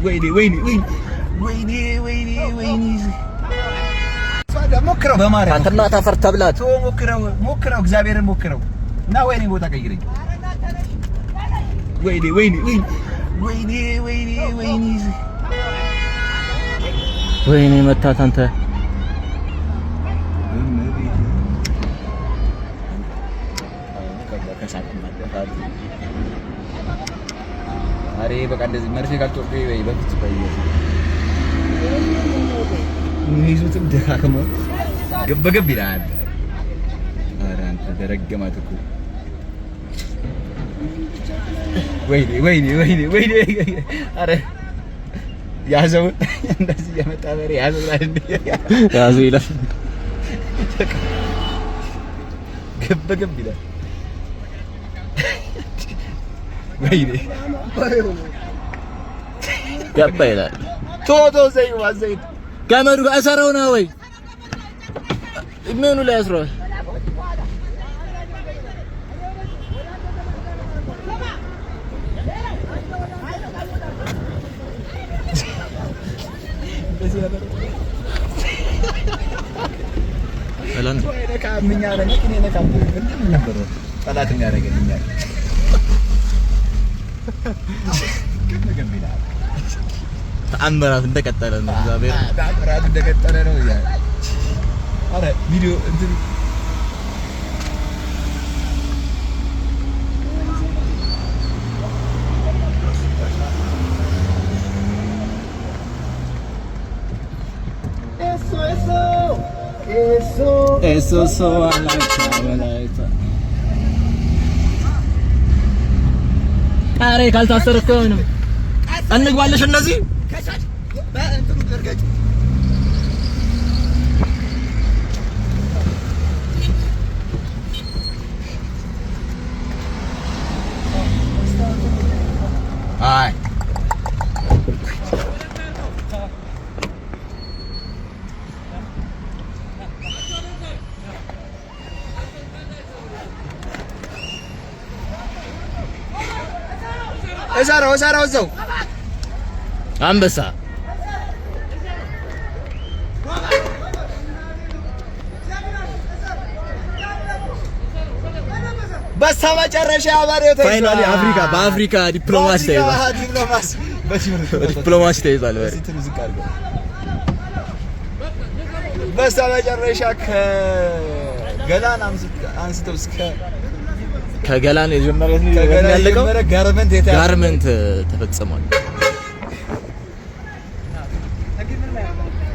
ወይኔ ሞክረው በማርያም አንተና ታፈር ተብላት ሞክረው እግዚአብሔርን ሞክረው እና ወይኔ ቦታ ቀይረኝ ወይኔ መታት አንተ አሬ በቃ እንደዚህ መርፌ ካልተወቀ ወይ በፊት ባይየው ይዙትም ደካከመ ገበገብ ይላል። አረ አንተ ደረገማት እኮ ወይኔ አረ ያዘው እንደዚህ ያመጣ በሬ ያዘው ይላል። ገበገብ ይላል። ወይኔ ገባ ይላል። ቶቶ ዘይት ገመዱ አሰራው ነው ወይ ምኑ ላይ አስረው ሰላም ካምኛ ነኝ እኔ ነካም ምን ነበር ጠላት የሚያደርገኝ ተአምራት እንደቀጠለ ነው። እግዚአብሔር ተአምራት እንደቀጠለ ነው። ያ አረ ቪዲዮ እንትን eso አላቻ አሬ ካልታሰረከ ነው እንግባለሽ እነዚህ በእንትኑ ደርገጭ አይ እዛራው እዛው አንበሳ በስተመጨረሻ አባሪው ተይዟል። ፋይናሊ አፍሪካ በአፍሪካ ዲፕሎማሲ ተይዟል። በስተመጨረሻ ከገላን አንስተው እስከ ከገላን የጀመረ ጋርመንት ተፈጽሟል።